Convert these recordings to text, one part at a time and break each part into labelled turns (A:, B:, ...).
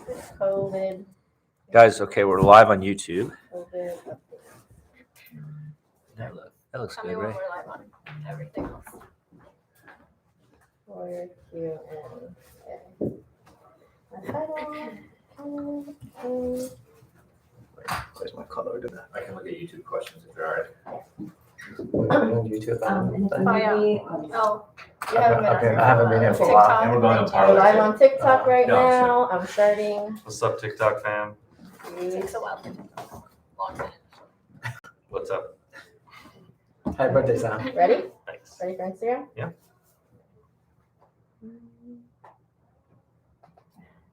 A: COVID.
B: Guys, okay, we're live on YouTube.
A: COVID update.
B: That looks
C: Tell
B: good,
C: me when
B: right?
C: we're live on everything else.
A: For Q&A.
D: Where's my color? Do that.
B: I can look at YouTube questions if there are.
D: On YouTube.
A: And it's
C: Oh, yeah. Oh,
A: You haven't been on here.
D: I haven't been here for a while.
C: TikTok.
B: And we're going to
A: We're
B: parlay.
A: live on TikTok right
B: No, I'm
A: now. I'm starting.
E: What's up, TikTok fam?
C: It takes a while for TikTok. Long minute.
E: What's up?
D: Happy birthday, Sam.
A: Ready?
E: Thanks.
A: Ready for Instagram?
E: Yeah.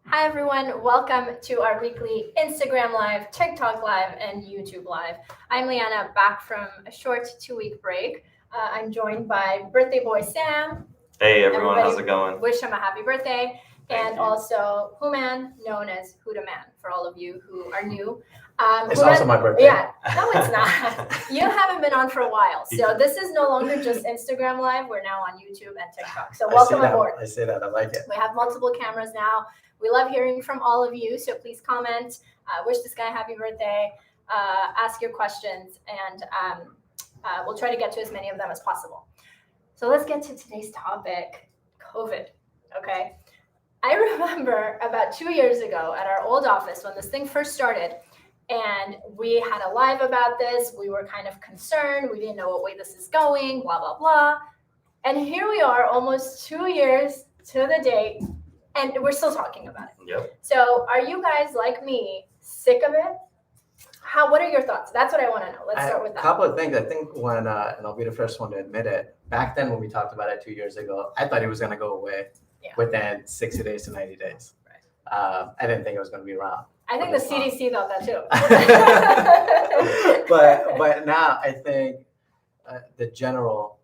C: Hi everyone, welcome to our weekly Instagram Live, TikTok Live, and YouTube Live. I'm Liana, back from a short 2-week break. I'm joined by birthday boy Sam.
E: Hey everyone,
C: Everybody
E: how's it going?
C: Wish him a happy birthday.
E: Thank
C: And
E: you.
C: also Human, known as Huda Man, for all of you who are new.
D: It's
C: Human-
D: also my birthday.
C: Yeah, no, it's not. You haven't been on for a while. So this is no longer just Instagram Live. We're now on YouTube and TikTok. So welcome aboard.
D: I say that. I like it.
C: We have multiple cameras now. We love hearing from all of you. So please comment, wish this guy a happy birthday, ask your questions, and we'll try to get to as many of them as possible. So let's get to today's topic, COVID, okay? I remember about 2 years ago at our old office when this thing first started, and we had a live about this. We were kind of concerned. We didn't know what way this is going, blah, blah, blah. And here we are almost 2 years to the date, and we're still talking about it.
E: Yep.
C: So are you guys like me, sick of it? What are your thoughts? That's what I want to know. Let's start with
D: A
C: that.
D: couple of things. I think when, and I'll be the first one to admit it, back then when we talked about it 2 years ago, I thought it was going to go away
C: Yeah.
D: within 60 days to 90 days.
C: Right.
D: I didn't think it was going to be around.
C: I think the CDC thought that too.
D: but now I think the general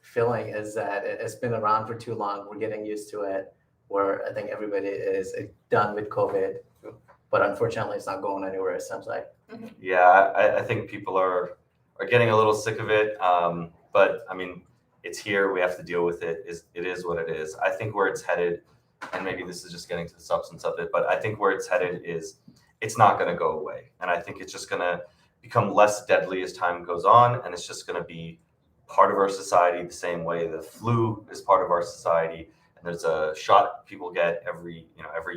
D: feeling is that it's been around for too long. We're getting used to it. Where I think everybody is done with COVID, but unfortunately, it's not going anywhere. It sounds like.
E: Yeah, I think people are getting a little sick of it. But I mean, it's here. We have to deal with it. It is what it is. I think where it's headed, and maybe this is just getting to the substance of it, but I think where it's headed is it's not going to go away. And I think it's just going to become less deadly as time goes on. And it's just going to be part of our society the same way the flu is part of our society. And there's a shot people get every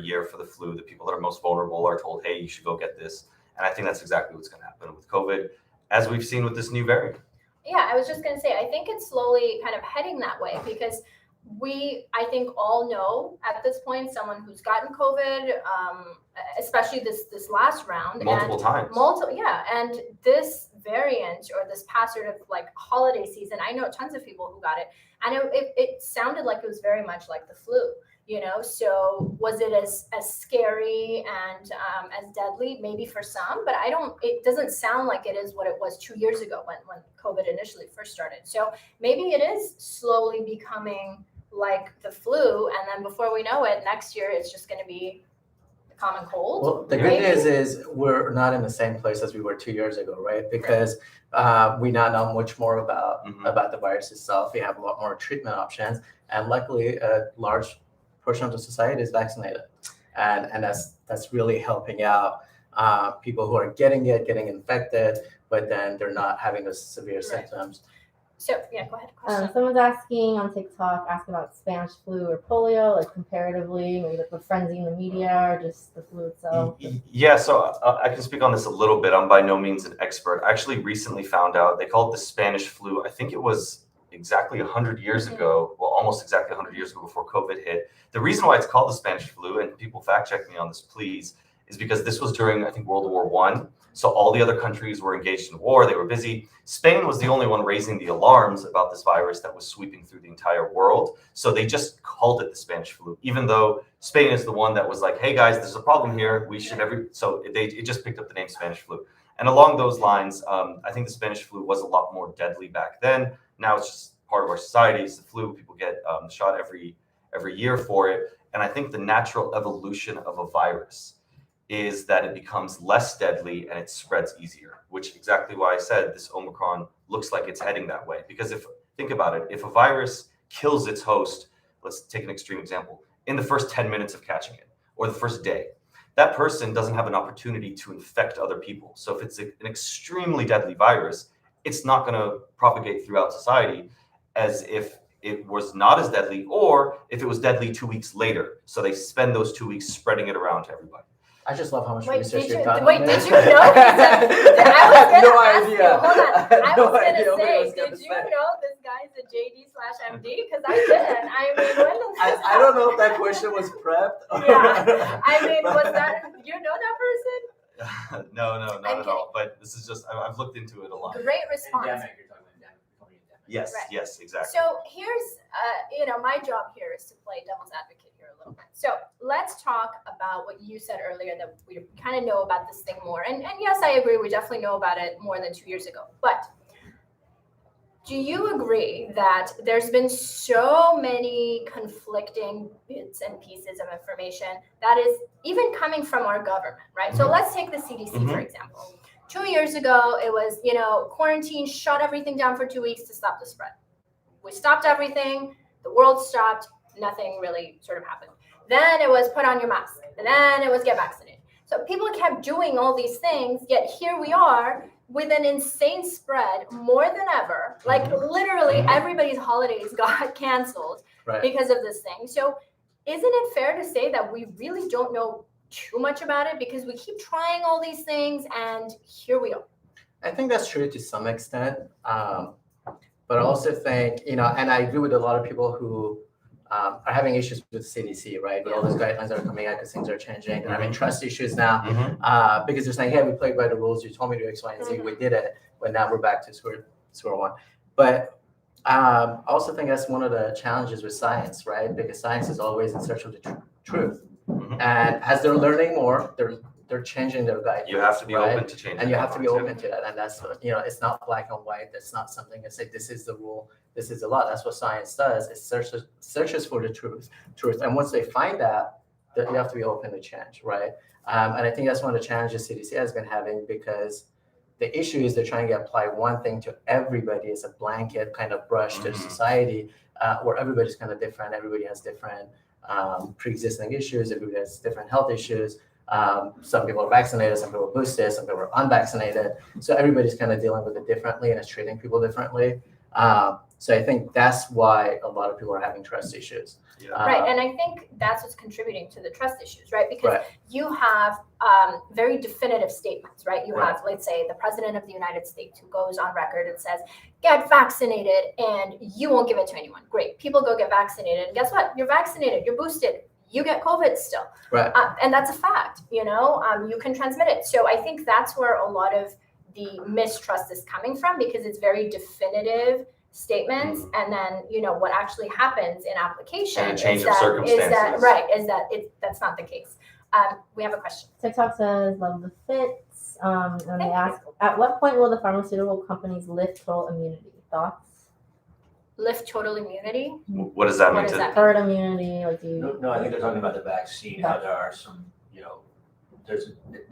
E: year for the flu. The people that are most vulnerable are told, hey, you should go get this. And I think that's exactly what's going to happen with COVID, as we've seen with this new variant.
C: Yeah, I was just going to say, I think it's slowly kind of heading that way because I think all know at this point someone who's gotten COVID, especially this last round.
E: Multiple times.
C: Yeah. And this variant or this past sort of like holiday season, I know tons of people who got it. And it sounded like it was very much like the flu, so was it as scary and as deadly? Maybe for some, but it doesn't sound like it is what it was 2 years ago when COVID initially first started. So maybe it is slowly becoming like the flu. And then before we know it, next year, it's just going to be the common cold.
D: Well, the good news is we're not in the same place as we were 2 years ago, right? Because we now know much more about the virus itself. We have a lot more treatment options, and luckily, a large portion of the society is vaccinated, and that's really helping out people who are getting infected, but then they're not having those severe symptoms.
C: So yeah, go ahead. Question.
A: Someone's asking on TikTok, about Spanish flu or polio, like comparatively, maybe like the frenzy in the media or just the flu itself.
E: Yeah, so I can speak on this a little bit. I'm by no means an expert. I actually recently found out they call it the Spanish flu. I think it was exactly 100 years ago, well, almost exactly 100 years ago before COVID hit. The reason why it's called the Spanish flu, and people fact check me on this, please, is because this was during, I think, World War I. So all the other countries were engaged in war. They were busy. Spain was the only one raising the alarms about this virus that was sweeping through the entire world. So they just called it the Spanish flu, even though Spain is the one that was like, hey, guys, there's a problem here. We should So it just picked up the name Spanish flu. And along those lines, I think the Spanish flu was a lot more deadly back then. Now it's just part of our society. It's the flu. People get the shot every year for it. And I think the natural evolution of a virus is that it becomes less deadly and it spreads easier, which exactly why I said this Omicron looks like it's heading that way. Because think about it, if a virus kills its host, let's take an extreme example. in the first 10 minutes of catching it or the first day. That person doesn't have an opportunity to infect other people. So if it's an extremely deadly virus, it's not going to propagate throughout society as if it was not as deadly, or if it was deadly 2 weeks later. So they spend those 2 weeks spreading it around to everybody.
D: I just love how much
C: Wait,
D: research
C: did
D: you've
C: you-
D: done.
C: wait,
D: on
C: did
D: this.
C: you know? I was gonna
D: no
C: ask
D: idea.
C: you, hold on. I was
D: No
C: gonna
D: idea what I
C: say,
D: was gonna
C: did you
D: say.
C: know this guy's a JD/MD? Because I didn't. I mean, when did this
D: I don't know if that question was prepped. Or
C: Yeah. I mean, was that, you know that person?
E: No, not
C: I'm
E: at all. But this is just, I've looked into it a lot.
C: Great response.
F: Endemic, you're talking about endemic.
E: Yes,
C: Right.
E: yes, exactly.
C: So here's, my job here is to play devil's advocate here a little bit. So let's talk about what you said earlier, that we kind of know about this thing more. And yes, I agree, we definitely know about it more than 2 years ago. But do you agree that there's been so many conflicting bits and pieces of information that is even coming from our government, right? So let's take the CDC, for example. 2 years ago, it was, quarantine, shut everything down for 2 weeks to stop the spread. We stopped everything, the world stopped, nothing really sort of happened. Then it was put on your mask, and then it was get vaccinated. So people kept doing all these things, yet here we are with an insane spread more than ever. Like literally everybody's holidays got canceled
D: Right.
C: because of this thing. So isn't it fair to say that we really don't know too much about it because we keep trying all these things and here we are?
D: I think that's true to some extent. But I also think, and I agree with a lot of people who are having issues with CDC, right? With all those guidelines that are coming out because things are changing. They're having trust issues now because they're saying, hey, we played by the rules. You told me to X, Y, and Z. We did it. But now we're back to square one. But I also think that's one of the challenges with science, right? Because science is always in search of the truth. And as they're learning more, they're changing their guidelines.
E: You have to be
D: right?
E: open to change.
D: And you have to be open to that. And that's, it's not black and white. That's not something that say this is the rule, this is the law. That's what science does. It searches for the truth. And once they find that, you have to be open to change, right? And I think that's one of the challenges CDC has been having because the issue is they're trying to apply one thing to everybody as a blanket kind of brush to society where everybody's kind of different. Everybody has different pre-existing issues. Everybody has different health issues. Some people are vaccinated, some people are boosted, some people are unvaccinated. So everybody's kind of dealing with it differently and it's treating people differently. So I think that's why a lot of people are having trust issues.
C: Right, and I think that's what's contributing to the trust issues, right? Because you have very definitive statements, right? You have, let's say, the president of the United States who goes on record and says, get vaccinated and you won't give it to anyone. Great, people go get vaccinated and guess what? You're vaccinated, you're boosted, you get COVID still.
D: Right.
C: And that's a fact, you can transmit it. So I think that's where a lot of the mistrust is coming from because it's very definitive statements and then what actually happens in application
E: And a change
C: is
E: of
C: that
E: circumstances.
C: that's not the case. We have a question.
A: TikTok says, love the fits. And they ask, at what point will the pharmaceutical companies lift total immunity? Thoughts?
C: Lift total immunity.
E: What does that
C: What
E: mean?
C: does
E: To
C: that
A: Herd immunity, like do you?
F: No, I think they're talking about the vaccine, how there are some,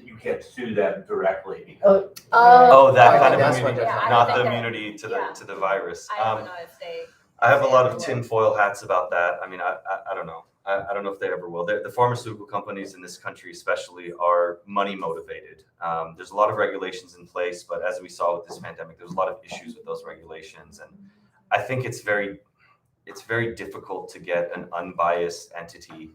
F: you can't sue them directly because
E: that kind of
D: that's what
E: immunity,
D: they're
E: not
C: talking
E: the
C: about.
E: immunity to
C: Yeah.
E: the virus.
C: I don't know if they.
E: I have a lot
C: they
E: of
C: will.
E: tinfoil hats about that. I mean, I don't know. I don't know if they ever will. The pharmaceutical companies in this country, especially, are money motivated. There's a lot of regulations in place, but as we saw with this pandemic, there's a lot of issues with those regulations, and I think it's very difficult to get an unbiased entity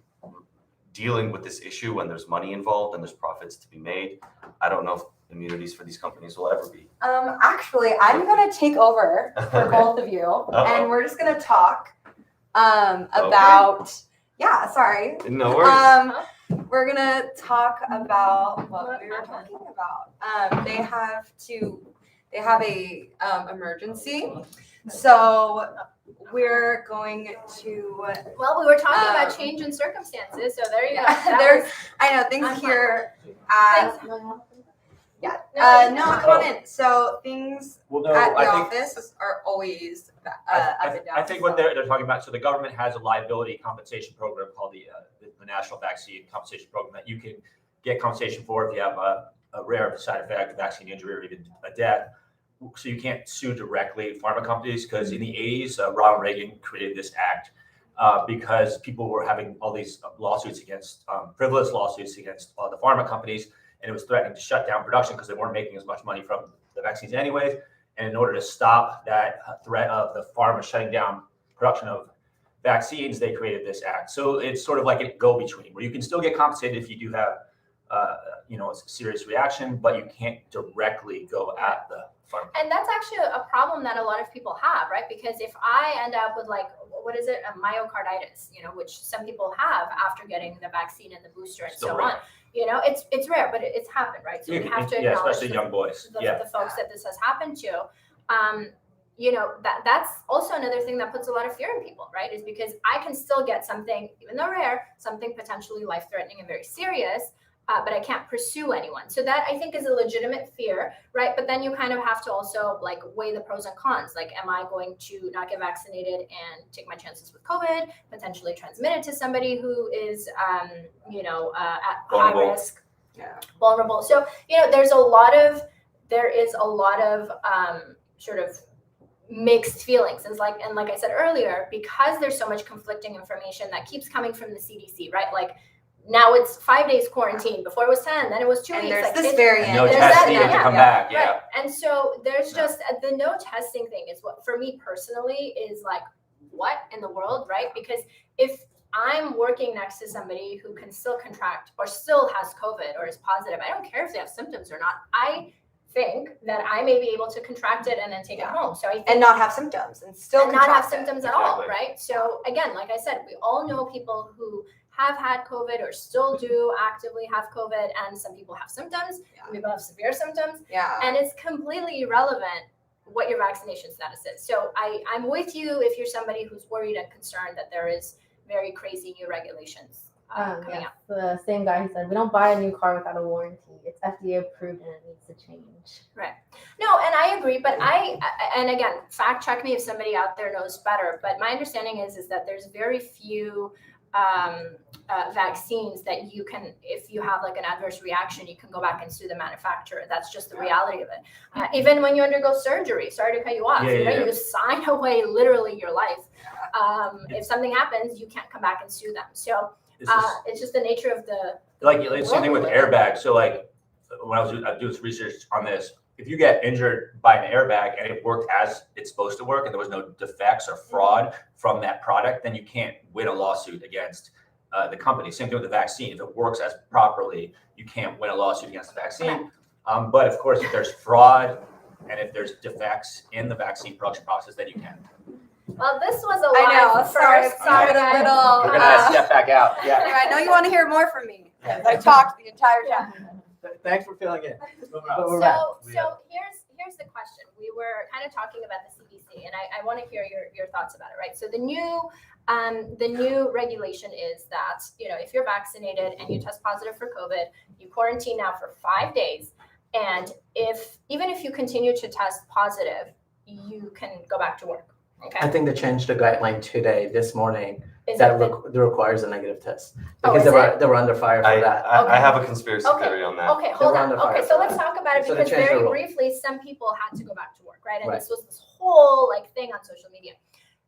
E: dealing with this issue when there's money involved and there's profits to be made. I don't know if immunities for these companies will ever be.
G: Actually, I'm gonna take over for both of you, and we're just gonna talk about. Yeah, sorry.
E: No worries.
G: We're gonna talk about what we were talking about. They have a emergency, so we're going to.
C: Well, we were talking about change in circumstances, so there you go.
G: I know things
C: I'm
G: here.
C: No,
G: Come on in. So things
F: well, no,
G: at the
F: I think
G: office are always up and down.
F: I think what they're talking about. So the government has a liability compensation program called the National Vaccine Compensation Program that you can get compensation for if you have a rare side effect, a vaccine injury, or even a death. So you can't sue directly pharma companies because in the 80s, Ronald Reagan created this act because people were having all these lawsuits against, frivolous lawsuits against the pharma companies, and it was threatening to shut down production because they weren't making as much money from the vaccines anyways. And in order to stop that threat of the pharma shutting down production of vaccines, they created this act. So it's sort of like a go-between where you can still get compensated if you do have, a serious reaction, but you can't directly go at the pharma.
C: And that's actually a problem that a lot of people have, right? Because if I end up with like, what is it, a myocarditis, which some people have after getting the vaccine and the booster and
F: Still
C: so
F: rare.
C: on. It's rare, but it's happened, right? So we have to acknowledge
F: especially young boys.
C: the folks that this has happened to. That's also another thing that puts a lot of fear in people, right? Is because I can still get something, even though rare, something potentially life-threatening and very serious, but I can't pursue anyone. So that I think is a legitimate fear, right? But then you kind of have to also like weigh the pros and cons. Like, am I going to not get vaccinated and take my chances with COVID, potentially transmit it to somebody who is, at
E: Vulnerable.
C: high risk, vulnerable. So, there is a lot of sort of mixed feelings. And like I said earlier, because there's so much conflicting information that keeps coming from the CDC, right? Like, now it's 5 days quarantine. Before it was 10, then it was 2
G: And
C: weeks.
G: there's
C: Like,
G: this
C: it's-
G: variant.
F: No
C: There's
F: test
C: that
F: needed
C: now.
F: to come back. Yeah.
C: Right. And so there's just the no testing thing is what for me personally is like, what in the world, right? Because if I'm working next to somebody who can still contract or still has COVID or is positive, I don't care if they have symptoms or not. I think that I may be able to contract it and then take it home. So I think
G: And not have symptoms and still
C: and not have
G: contract it.
C: symptoms at all,
E: Exactly.
C: right? So again, like I said, we all know people who have had COVID or still do actively have COVID, and some people have symptoms, some people have severe symptoms,
G: Yeah.
C: and it's completely irrelevant what your vaccination status is. So I'm with you if you're somebody who's worried and concerned that there is very crazy new regulations coming out.
A: The same guy who said, we don't buy a new car without a warranty. It's FDA approved and it needs to change.
C: No, and I agree, but and again, fact check me if somebody out there knows better, but my understanding is that there's very few vaccines that you can, if you have like an adverse reaction, you can go back and sue the manufacturer. That's just the reality of it. Even when you undergo surgery, sorry to cut you off, you sign away literally your life. If something happens, you can't come back and sue them. So it's just the nature of the
F: Same thing with airbags. So like when I was doing some research on this, if you get injured by an airbag and it worked as it's supposed to work and there was no defects or fraud from that product, then you can't win a lawsuit against the company. Same thing with the vaccine. If it works as properly, you can't win a lawsuit against the vaccine. But of course, if there's fraud and if there's defects in the vaccine production process, then you can.
C: Well, this was a
G: I know.
C: lot
G: Sorry,
C: first.
G: sorry, a
C: guys.
G: little.
F: We're gonna step back out. Yeah.
G: Anyway, I know you want to hear more from me. I talked the entire time.
D: Thanks for filling in.
C: So here's the question. We were kind of talking about the CDC, and I want to hear your thoughts about it, right? So the new regulation is that, if you're vaccinated and you test positive for COVID, you quarantine now for 5 days, and even if you continue to test positive, you can go back to work. Okay.
D: I think they changed the guideline today, this morning,
C: Is
D: that
C: it the-
D: requires a negative test.
C: Oh,
D: Because
C: is
D: they were under fire for that.
E: I have a conspiracy
C: Okay.
E: theory on that.
C: Okay, hold
D: were
C: on.
D: under fire
C: Okay,
D: for
C: so let's
D: that.
C: talk about it
D: So they
C: because
D: changed the
C: very
D: rule.
C: briefly, some people had to go back to work, right? And
D: Right.
C: this was this whole thing on social media.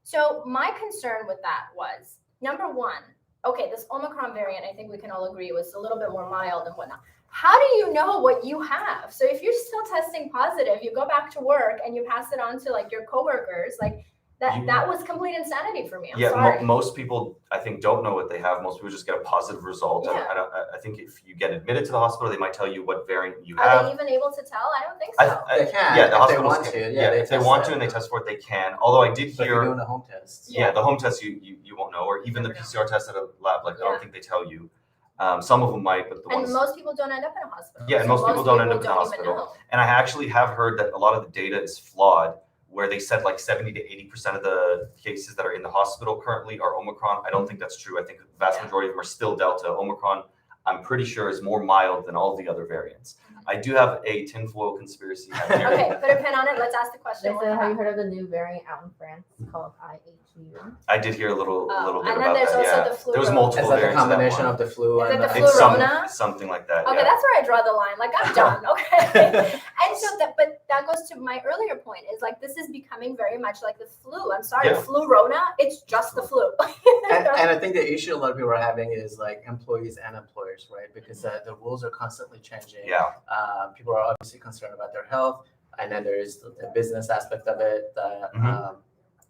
C: So my concern with that was, number one, okay, this Omicron variant, I think we can all agree, was a little bit more mild and whatnot. How do you know what you have? So if you're still testing positive, you go back to work and you pass it on to your coworkers, that was complete insanity for me. I'm sorry.
E: Most people, I think, don't know what they have. Most people just get a positive result.
C: Yeah.
E: I think if you get admitted to the hospital, they might tell you what variant you
C: Are
E: have.
C: they even able to tell? I don't think so.
D: They can,
E: Yeah,
D: if
E: the
D: they
E: hospitals
D: want
E: can.
D: to.
E: Yeah, if they want to
D: it.
E: and they test for it, they can. Although I did
D: So if you're
E: hear,
D: doing a home test.
E: yeah, the home test you won't know, or even the
C: Never know.
E: PCR test at a lab. I
C: Yeah.
E: don't think they tell you. Some of them might, but the
C: And
E: ones.
C: most people don't end up in a hospital.
E: Yeah, and most people don't end up in the
C: don't even
E: hospital.
C: know.
E: And I actually have heard that a lot of the data is flawed, where they said 70 to 80% of the cases that are in the hospital currently are Omicron. I don't think that's true. I think the vast
C: Yeah.
E: majority of them are still Delta. Omicron, I'm pretty sure is more mild than all the other variants. I do have a tinfoil conspiracy hat here.
C: Okay, put a pin on it. Let's ask the question.
A: They said, have you heard of the new variant out in France called IHU?
E: I did hear a little bit
C: and then
E: about
C: there's
E: that.
C: also
E: Yeah,
C: the flu
E: there was
C: rona.
E: multiple
D: Is that the
E: variants.
D: combination
E: one.
D: of the flu
C: Is
D: and
C: it the
E: It's
C: flu rona?
E: something like that.
C: Okay,
E: yeah.
C: that's where I draw the line. Like, I'm done. Okay. And so but that goes to my earlier point is like, this is becoming very much like the flu. I'm sorry,
E: Yeah.
C: flu rona, it's just the flu.
D: and I think the issue a lot of people are having is like employees and employers, right? Because the rules are constantly changing.
E: Yeah.
D: People are obviously concerned about their health, and then there is the business aspect of it.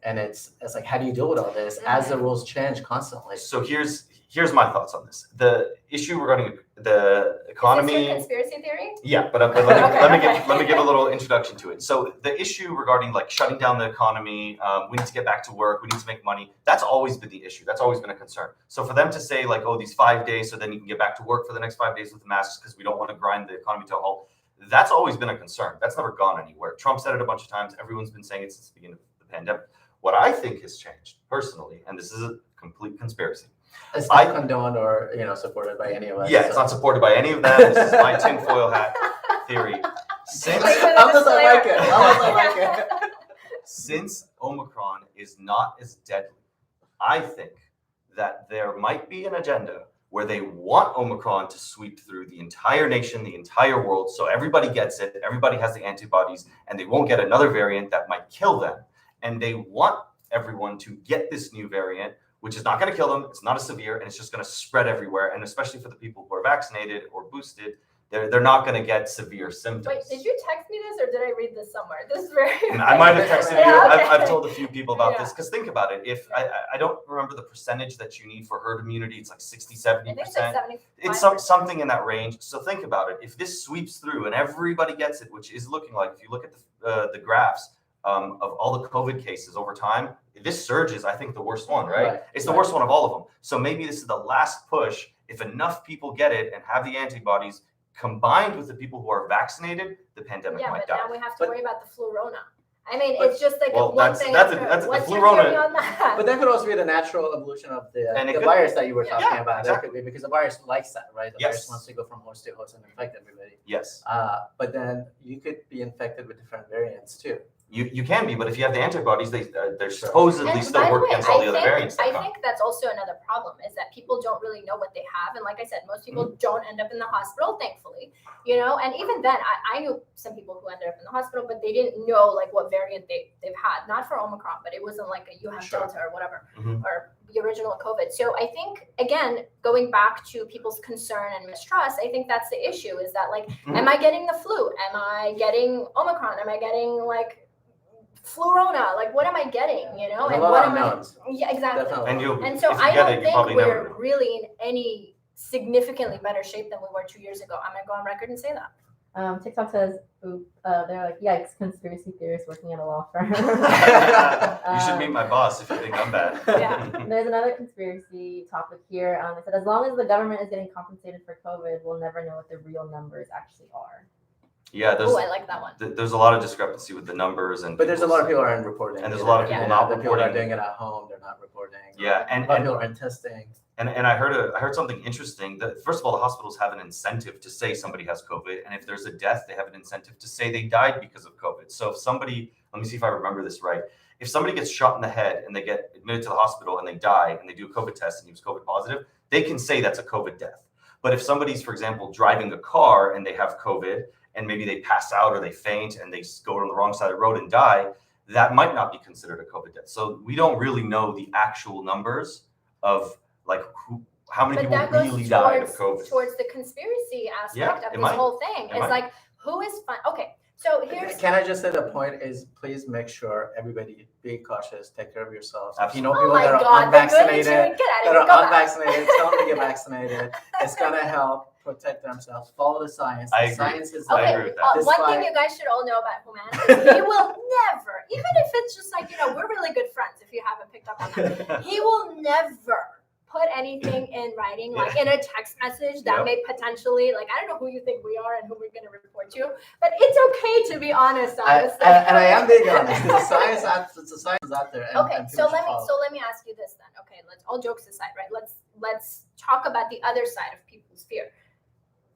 D: And it's like, how do you deal with all this as the rules change constantly?
E: So here's my thoughts on this. The issue regarding the economy.
C: Is this your conspiracy theory?
E: Yeah, but let me give a little introduction to it. So the issue regarding like shutting down the economy, we need to get back to work, we need to make money. That's always been the issue. That's always been a concern. So for them to say like, oh, these 5 days, so then you can get back to work for the next 5 days with the masks because we don't want to grind the economy to a halt. That's always been a concern. That's never gone anywhere. Trump said it a bunch of times. Everyone's been saying it since the beginning of the pandemic. What I think has changed personally, and this is a complete conspiracy.
D: It's not condoned or supported by any of us.
E: Yeah, it's not supported by any of them. This is my tinfoil hat theory. Since Omicron is not as deadly, I think that there might be an agenda where they want Omicron to sweep through the entire nation, the entire world, so everybody gets it, everybody has the antibodies, and they won't get another variant that might kill them. And they want everyone to get this new variant, which is not going to kill them. It's not as severe, and it's just going to spread everywhere. And especially for the people who are vaccinated or boosted, they're not going to get severe symptoms.
C: Wait, did you text me this or did I read this somewhere? This is very.
E: I might have texted you.
C: Yeah, okay.
E: I've told a few people about this
C: Yeah.
E: because think about it. If I don't remember the percentage that you need for herd immunity, it's like 60,
C: I think it's like
E: 70%.
C: 75.
E: It's something in that range. So think about it. If this sweeps through and everybody gets it, which is looking like, if you look at the graphs of all the COVID cases over time, this surge is, I think, the worst one, right? It's the worst one of all of them. So maybe this is the last push. If enough people get it and have the antibodies combined with the people who are vaccinated, the pandemic
C: Yeah,
E: might
C: but
E: die.
C: now we have to worry about the flu rona. I mean,
E: But-
C: it's just like
E: well,
C: one
E: that's-
C: thing.
E: that's
C: after-
E: a- that's the
C: What's
E: flu
C: your
E: rona-
C: theory on that?
D: But that could also be the natural evolution of
E: And it
D: the
E: could
D: virus
E: be.
D: that you were talking
E: Yeah,
D: about.
E: exactly.
D: That could be because the virus likes that, right? The
E: Yes.
D: virus wants to go from host to host and infect everybody.
E: Yes.
D: But then you could be infected with different variants too.
E: You can be, but if you have the antibodies, they're supposedly
C: And
E: still
C: by the
E: work
C: way,
E: against all the other
C: I
E: variants that come.
C: think that's also another problem is that people don't really know what they have. And like I said, most people don't end up in the hospital, thankfully, and even then I knew some people who ended up in the hospital, but they didn't know like what variant they've had, not for Omicron, but it wasn't like you have
E: Sure.
C: Delta or whatever,
E: Mhm.
C: or the original COVID. So I think, again, going back to people's concern and mistrust, I think that's the issue is that like, am I getting the flu? Am I getting Omicron? Am I getting like flu rona? Like, what am I getting,
D: There's
C: and
D: a lot
C: what
D: of
C: am I?
D: unknowns.
C: Yeah, exactly.
D: Definitely.
C: And so
E: if you
C: I
E: get
C: don't
E: it, you
C: think
E: probably never
C: we're
E: know.
C: really in any significantly better shape than we were 2 years ago. I'm gonna go on record and say that.
A: TikTok says, they're like, yikes, conspiracy theorists working at a law firm.
E: You should meet my boss if you think I'm bad.
C: Yeah.
A: There's another conspiracy topic here. It said, as long as the government is getting compensated for COVID, we'll never know what the real numbers actually are.
E: Yeah,
C: Oh, I like that one.
E: there's a lot of discrepancy with the numbers and.
D: But there's a lot of people who aren't reporting.
E: And there's a lot of
C: people
D: Yeah,
E: not
D: the people that are
E: reporting.
D: doing it at home, they're not reporting.
E: Yeah, and
D: a lot of people aren't testing.
E: And I heard something interesting that first of all, the hospitals have an incentive to say somebody has COVID, and if there's a death, they have an incentive to say they died because of COVID. So if somebody, let me see if I remember this right. If somebody gets shot in the head and they get admitted to the hospital and they die and they do a COVID test and he was COVID positive, they can say that's a COVID death. But if somebody's, for example, driving a car and they have COVID and maybe they pass out or they faint and they go on the wrong side of the road and die, that might not be considered a COVID death. So we don't really know the actual numbers of like how many
C: But
E: people
C: that goes
E: really died of COVID.
C: towards the conspiracy aspect of
E: it
C: this
E: might.
C: whole thing.
E: It
C: It's
E: might.
C: like, who is fun? Okay, so here's
D: Can I just say the point is please make sure everybody be cautious, take care of yourselves. If you know
C: oh
D: people
C: my
D: that are
C: God, they're good
D: unvaccinated,
C: into it. Get out
D: that
C: of here. Go
D: are
C: back.
D: unvaccinated, tell them to get vaccinated. It's gonna help protect themselves. Follow the science.
E: I
D: The
E: agree.
D: science is
E: I
C: Okay,
E: agree with that.
D: This
C: one
D: why-
C: thing you guys should all know about humanity is he will never, even if it's just like, we're really good friends if you haven't picked up on that, he will never put anything in writing, like in a text message that
E: Yep.
C: may potentially, like, I don't know who you think we are and who we're going to report to, but it's okay to be honest on this thing.
D: and I am being honest because the science is out there. And,
C: Okay,
D: and
C: so
D: people should follow.
C: let me ask you this then. Okay, let's all jokes aside, right? let's talk about the other side of people's fear.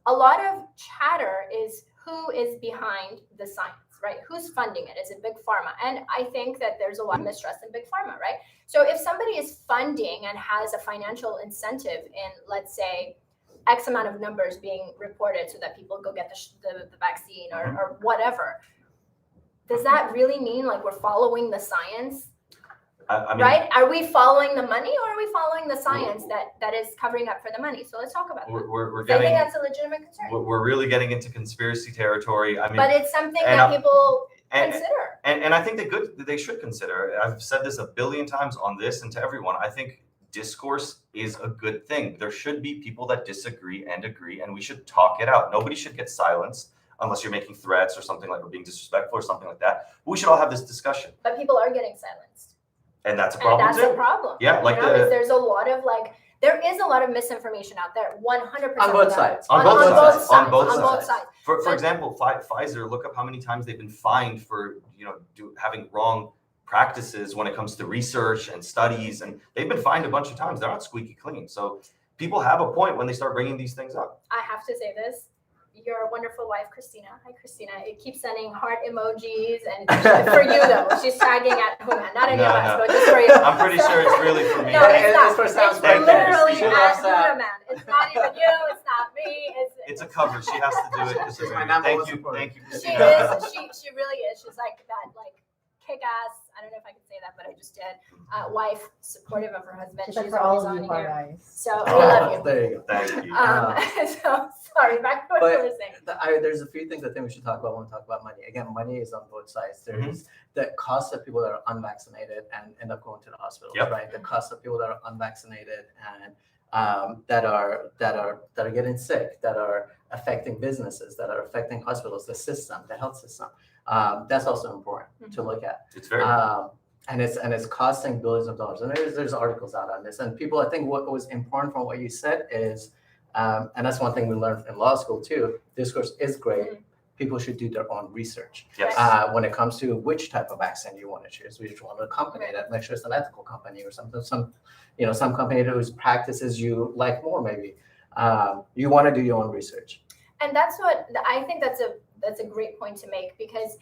C: A lot of chatter is who is behind the science, right? Who's funding it? Is it big pharma? And I think that there's a lot of mistrust in big pharma, right? So if somebody is funding and has a financial incentive in, let's say, X amount of numbers being reported so that people go get the vaccine or whatever, does that really mean like we're following the science?
E: I mean,
C: Right? Are we following the money or are we following the science that is covering up for the money? So let's talk about that.
E: we're
C: I think
E: getting,
C: that's a legitimate concern.
E: we're really getting into conspiracy territory. I mean,
C: But it's something
E: and
C: that people
E: and,
C: consider.
E: and I think they should consider. I've said this a billion times on this and to everyone. I think discourse is a good thing. There should be people that disagree and agree, and we should talk it out. Nobody should get silenced unless you're making threats or something like, or being disrespectful or something like that. But we should all have this discussion.
C: But people are getting silenced.
E: And that's a
C: And
E: problem
C: that's
E: too.
C: a problem.
E: Yeah, like
C: there's a lot of there is a lot of misinformation out there. 100%.
D: On both sides.
E: On both sides. For
C: But-
E: example, Pfizer, look up how many times they've been fined for, having wrong practices when it comes to research and studies, and they've been fined a bunch of times. They're not squeaky clean. So people have a point when they start bringing these things up.
C: I have to say this. Your wonderful wife, Christina. Hi, Christina. It keeps sending heart emojis, and for you though, she's tagging at Human, not any of us, but just for you.
E: I'm pretty sure it's really for me.
C: No, it's not.
D: It's for
C: It's
D: sound
C: literally
D: She
C: at
D: loves that.
C: Human. It's not even you. It's not me.
E: It's a cover. She has to do it. This is
D: My number
E: thank
D: was
E: you,
D: supported.
E: thank you,
C: She
E: Christina.
C: is. She really is. She's like that, kick-ass. I don't know if I can say that, but I just did. Wife, supportive of her husband.
A: She's
C: She's
A: like for all
C: always
A: of
C: on
A: you hard
C: here.
A: guys.
C: So we love you.
D: There you go.
E: Thank you.
C: So sorry. Back to what
D: But
C: you were saying.
D: There's a few things I think we should talk about when we talk about money. Again, money is on both sides.
E: Mm-hmm.
D: There's the cost of people that are unvaccinated and end up going to the hospital,
E: Yep.
D: right? The cost of people that are unvaccinated and that are getting sick, that are affecting businesses, that are affecting hospitals, the system, the health system. That's also important to look at.
E: It's very
D: And it's costing billions of dollars. And there's articles out on this. And people, I think what was important from what you said is, and that's one thing we learned in law school too, discourse is great. People should do their own research.
E: yes.
D: When it comes to which type of vaccine you want to choose, which one of the company that make sure it's an ethical company or something, some company whose practices you like more, maybe. You want to do your own research.
C: And that's what I think that's a great point to make, because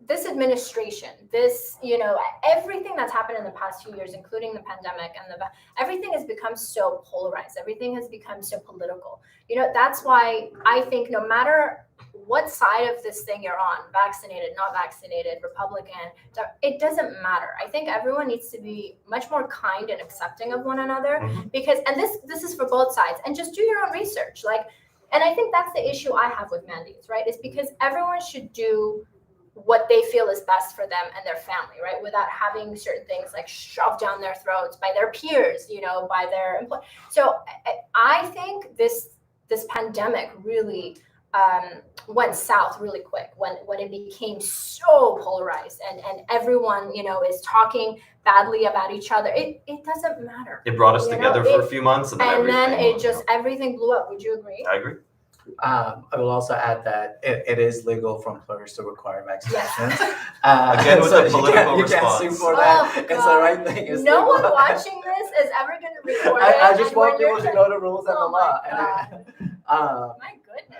C: this administration, everything that's happened in the past few years, including the pandemic and everything has become so polarized. Everything has become so political. That's why I think no matter what side of this thing you're on, vaccinated, not vaccinated, Republican, it doesn't matter. I think everyone needs to be much more kind and accepting of one another, because, and this is for both sides, and just do your own research. And I think that's the issue I have with mandates, right? Is because everyone should do what they feel is best for them and their family, right? Without having certain things shoved down their throats by their peers, by their employees. So I think this pandemic really went south really quick when it became so polarized and everyone, is talking badly about each other. It doesn't matter.
E: It brought us together for a few months, and then
C: everything blew up. Would you agree?
E: I agree.
D: I will also add that it is legal for employers to require vaccinations.
E: Again, with the political
D: you can't
E: response.
D: sue for that. It's the right thing. It's
C: No
D: legal.
C: one watching this is ever going to record it.
D: I just
C: and
D: want
C: when you're
D: people to know the rules and the
C: Oh my
D: law.
C: God. My goodness.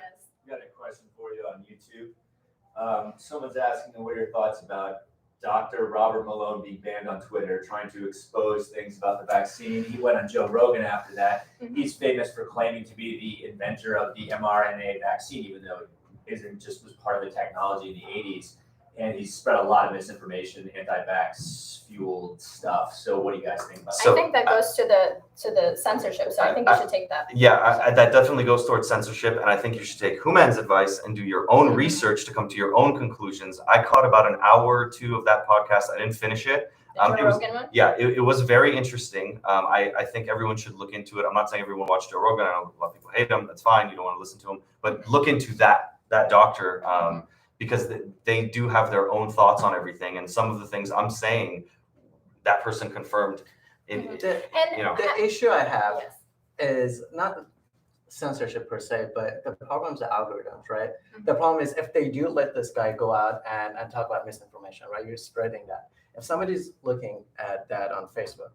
F: Got a question for you on YouTube. Someone's asking what are your thoughts about Dr. Robert Malone being banned on Twitter, trying to expose things about the vaccine. He went on Joe Rogan after that. He's famous for claiming to be the inventor of the mRNA vaccine, even though it isn't just was part of the technology in the 80s. And he's spread a lot of misinformation, anti-vax fueled stuff. So what do you guys think about that?
C: I think that goes to the censorship. So I think you should take that.
E: Yeah, that definitely goes towards censorship, and I think you should take Human's advice and do your own research to come to your own conclusions. I caught about an hour or two of that podcast. I didn't finish it.
C: The Joe Rogan one?
E: Yeah, it was very interesting. I think everyone should look into it. I'm not saying everyone watch Joe Rogan. I know a lot of people hate him. That's fine. You don't want to listen to him, but look into that doctor. Because they do have their own thoughts on everything, and some of the things I'm saying, that person confirmed.
D: The issue I have is not censorship per se, but the problem is the algorithms, right? The problem is if they do let this guy go out and talk about misinformation, right? You're spreading that. If somebody's looking at that on Facebook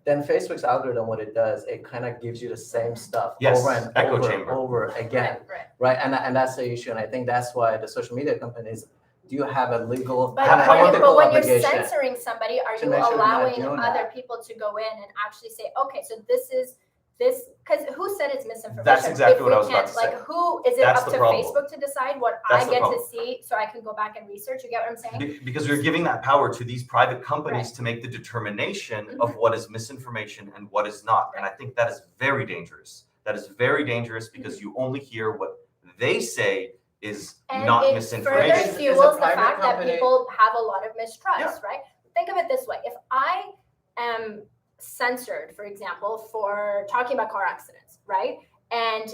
D: then Facebook's algorithm, what it does, it kind of gives you the same stuff
E: Yes,
D: over and
E: echo
D: over,
E: chamber.
D: over again,
C: Right.
D: right? And that's the issue. And I think that's why the social media companies do have a legal,
C: But,
E: How
D: ethical
C: when you're
D: obligation.
C: censoring somebody, are
D: to
C: you
D: make sure they're not
C: allowing
D: doing
C: other
D: that.
C: people to go in and actually say, okay, so this is this? Because who said it's misinformation?
E: That's exactly
C: If
E: what
C: we
E: I was about
C: can't,
E: to say.
C: Like, who is it
E: That's
C: up
E: the
C: to
E: problem.
C: Facebook to decide what
E: That's
C: I
E: the
C: get to
E: problem.
C: see, so I can go back and research? You get what I'm saying?
E: Because you're giving that power to these private companies to make the determination
C: Mm-hmm.
E: of what is misinformation and what is not. And I think that is very dangerous. That is very dangerous because you only hear what they say is
C: And
E: not
C: it
E: misinformation.
C: further
D: Is a
C: fuels the
D: private
C: fact that
D: company-
C: people have a lot of mistrust, right? Think of it this way. If I am censored, for example, for talking about car accidents, right? And,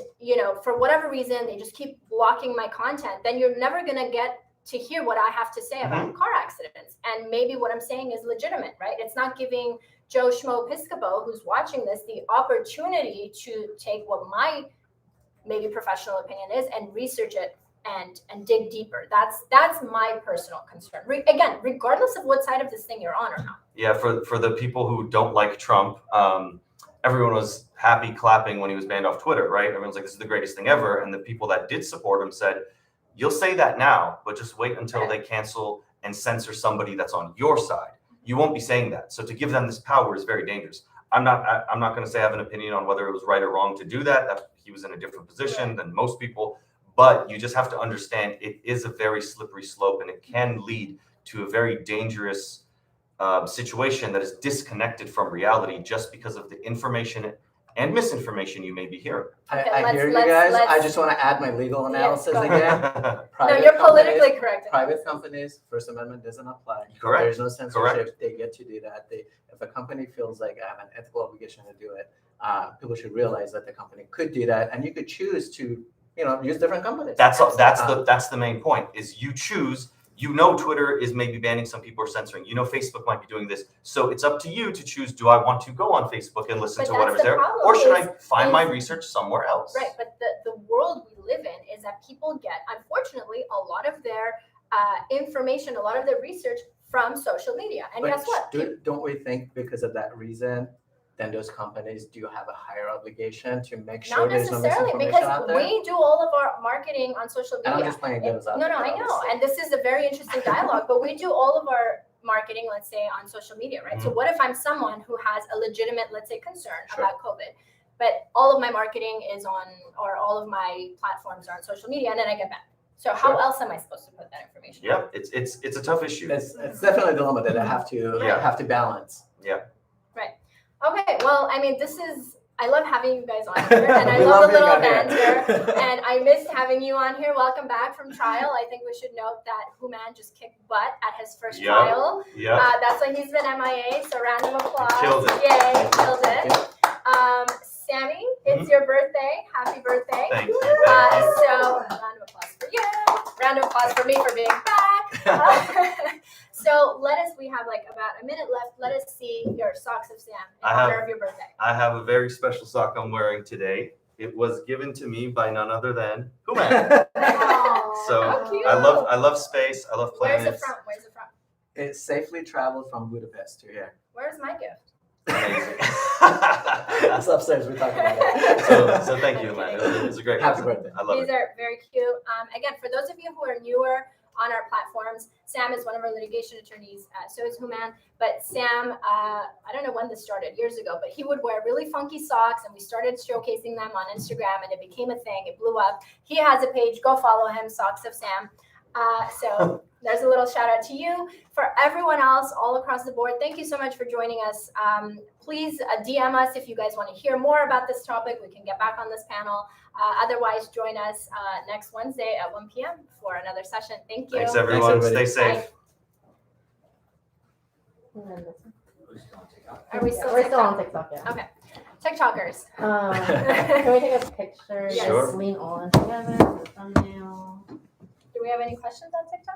C: for whatever reason, they just keep blocking my content, then you're never going to get to hear what I have to say about car accidents. And maybe what I'm saying is legitimate, right? It's not giving Joe Schmo Piscopo, who's watching this, the opportunity to take what my maybe professional opinion is and research it and dig deeper. That's my personal concern. Again, regardless of what side of this thing you're on or not.
E: Yeah, for the people who don't like Trump, everyone was happy clapping when he was banned off Twitter, right? Everyone's like, this is the greatest thing ever. And the people that did support him said, you'll say that now, but just wait until they cancel and censor somebody that's on your side. You won't be saying that. So to give them this power is very dangerous. I'm not going to say I have an opinion on whether it was right or wrong to do that. That he was in a different position than most people. But you just have to understand it is a very slippery slope, and it can lead to a very dangerous situation that is disconnected from reality just because of the information and misinformation you may be hearing.
C: Okay,
D: I hear you
C: let's-
D: guys.
C: let's-
D: I just want to add my legal analysis
C: go
D: again.
C: No,
D: Private
C: you're
D: companies-
C: politically correct.
D: Private companies, First Amendment doesn't apply.
E: Correct.
D: There's no censorship. They get to do that. If a company feels like I have an ethical obligation to do it, people should realize that the company could do that, and you could choose to, use different companies.
E: That's the main point. Is you choose. Twitter is maybe banning some people or censoring. Facebook might be doing this. So it's up to you to choose. Do I want to go on Facebook and listen
C: But
E: to
C: that's
E: whatever's
C: the
E: there,
C: problem
E: or should I
C: is
E: find my research somewhere else?
C: Right, but the world we live in is that people get, unfortunately, a lot of their information, a lot of their research from social media. And
D: But
C: guess what?
D: Don't we think because of that reason, then those companies do have a higher obligation to make sure
C: Not
D: there's no
C: necessarily,
D: misinformation out
C: because
D: there?
C: we do all of our marketing on social
D: And I'm
C: media.
D: just playing devil's
C: No,
D: advocate.
C: I know.
D: obviously.
C: And this is a very interesting dialogue, but we do all of our marketing, let's say, on social media, right? So what if I'm someone who has a legitimate, let's say, concern
E: Sure.
C: about COVID, but all of my marketing is on, or all of my platforms are on social media, and then I get banned. So how
E: Sure.
C: else am I supposed to put that information?
E: Yeah, it's a tough issue.
D: It's definitely a dilemma that I have to balance.
C: Okay, well, I mean, I love having you guys on here, and I love the
D: being
C: little
D: on here.
C: banter, and I missed having you on here. Welcome back from trial. I think we should note that Human just kicked butt at his first
E: Yeah.
C: trial.
E: Yeah.
C: That's why he's been MIA, so round of applause.
E: Killed it.
C: Yay, killed it. Sammy, it's your birthday. Happy birthday.
E: Thank you.
C: So, round of applause for you. Round of applause for me for being back. So we have like about a minute left. Let us see your socks of Sam in
E: I have-
C: honor of your birthday.
E: I have a very special sock I'm wearing today. It was given to me by none other than Human.
C: Oh,
E: So,
C: how cute.
E: I love space. I love
C: Where's
E: planets.
C: it from? Where's it from?
D: It safely traveled from Budapest to here.
C: Where's my gift?
E: Amazing.
D: That's upstairs. We talked about it.
E: so thank you, man. It was a great.
D: Happy birthday.
E: I love
C: These
E: it.
C: are very cute. Again, for those of you who are newer on our platforms, Sam is one of our litigation attorneys. So is Human. But Sam, I don't know when this started, years ago, but he would wear really funky socks, and we started showcasing them on Instagram, and it became a thing. It blew up. He has a page. Go follow him, Socks of Sam. So there's a little shout out to you. For everyone else all across the board, thank you so much for joining us. Please DM us if you guys want to hear more about this topic. We can get back on this panel. Otherwise, join us next Wednesday at 1 p.m. for another session. Thank you.
E: Thanks, everyone.
D: everybody.
E: Stay safe.
A: And then this one.
C: Are we
A: Yeah,
C: still
A: we're still on
C: TikTok?
A: TikTok, yeah.
C: Okay. TikTokers.
A: Can we take a picture?
C: Yes.
E: Sure.
A: Just lean all in together for the thumbnail.
C: Do we have any questions on TikTok?